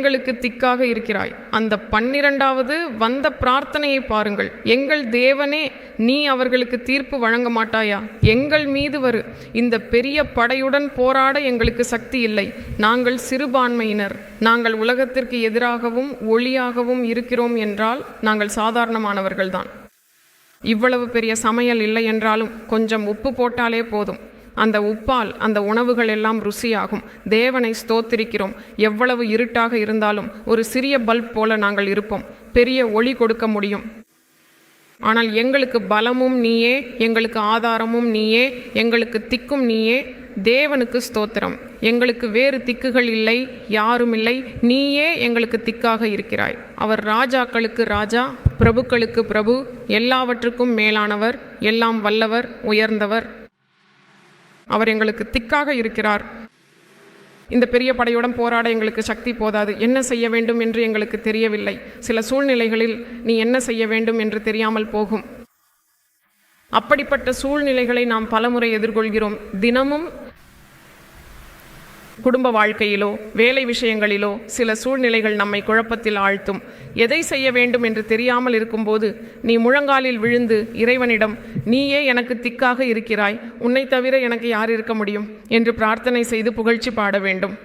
எங்களுக்கு திக்காக இருக்கிறாய். அந்த 12வது வந்த பிரார்த்தனையை பாருங்கள். எங்கள் தேவனே, நீ அவர்களுக்கு தீர்ப்பு வழங்க மாட்டாயா? எங்கள் மீது வரு. இந்த பெரிய படையுடன் போராட எங்களுக்கு சக்தி இல்லை. நாங்கள் சிறுபான்மையினர். நாங்கள் உலகத்திற்கு எதிராகவும் ஒளியாகவும் இருக்கிறோம் என்றால் நாங்கள் சாதாரணமானவர்கள்தான். இவ்வளவு பெரிய சமையல் இல்லை என்றாலும் கொஞ்சம் உப்பு போட்டாலே போதும். அந்த உப்பால் அந்த உணவுகள் எல்லாம் ருசியாகும். தேவனை ஸ்தோத்திரிக்கிறோம். எவ்வளவு இருட்டாக இருந்தாலும் ஒரு சிறிய பல்ப் போல நாங்கள் இருப்போம். பெரிய ஒளி கொடுக்க முடியும். ஆனால் எங்களுக்கு பலமும் நீயே, எங்களுக்கு ஆதாரமும் நீயே, எங்களுக்கு திக்கும் நீயே. தேவனுக்கு ஸ்தோத்திரம். எங்களுக்கு வேறு திக்குகள் இல்லை, யாரும் இல்லை. நீயே எங்களுக்கு திக்காக இருக்கிறாய். அவர் ராஜாக்களுக்கு ராஜா, பிரபுக்களுக்கு பிரபு, எல்லாவற்றுக்கும் மேலானவர், எல்லாம் வல்லவர், உயர்ந்தவர். அவர் எங்களுக்கு திக்காக இருக்கிறார். இந்த பெரிய படையுடன் போராட எங்களுக்கு சக்தி போதாது. என்ன செய்ய வேண்டும் என்று எங்களுக்கு தெரியவில்லை. சில சூழ்நிலைகளில் நீ என்ன செய்ய வேண்டும் என்று தெரியாமல் போகும். அப்படிப்பட்ட சூழ்நிலைகளை நாம் பலமுறை எதிர்கொள்கிறோம். தினமும் குடும்ப வாழ்க்கையிலோ வேலை விஷயங்களிலோ சில சூழ்நிலைகள் நம்மை குழப்பத்தில் ஆழ்த்தும். எதை செய்ய வேண்டும் என்று தெரியாமல் இருக்கும்போது நீ முழங்காலில் விழுந்து இறைவனிடம், நீயே எனக்கு திக்காக இருக்கிறாய், உன்னை தவிர எனக்கு யார் இருக்க முடியும் என்று பிரார்த்தனை செய்து புகழ்ச்சி பாட வேண்டும்.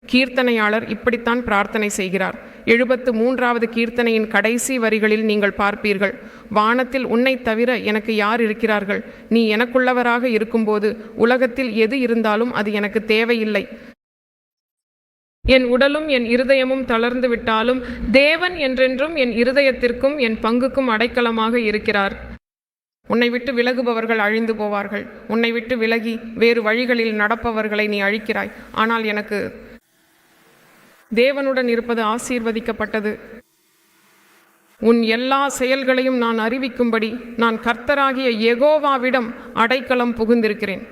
கீர்த்தனையாளர் இப்படித்தான் பிரார்த்தனை செய்கிறார். 73வது கீர்த்தனையின் கடைசி வரிகளில் நீங்கள் பார்ப்பீர்கள், வானத்தில் உன்னை தவிர எனக்கு யார் இருக்கிறார்கள்? நீ எனக்குள்ளவராக இருக்கும்போது உலகத்தில் எது இருந்தாலும் அது எனக்கு தேவையில்லை. என் உடலும் என் இருதயமும் தளர்ந்து விட்டாலும் தேவன் என்றென்றும் என் இருதயத்திற்கும் என் பங்குக்கும் அடைக்கலமாக இருக்கிறார். உன்னை விட்டு விலகுபவர்கள் அழிந்து போவார்கள். உன்னை விட்டு விலகி வேறு வழிகளில் நடப்பவர்களை நீ அழிக்கிறாய். ஆனால் எனக்கு தேவனுடன் இருப்பது ஆசீர்வதிக்கப்பட்டது. உன் எல்லா செயல்களையும் நான் அறிவிக்கும்படி நான் கர்த்தராகிய யெகோவாவிடம் அடைக்கலம் புகுந்திருக்கிறேன்.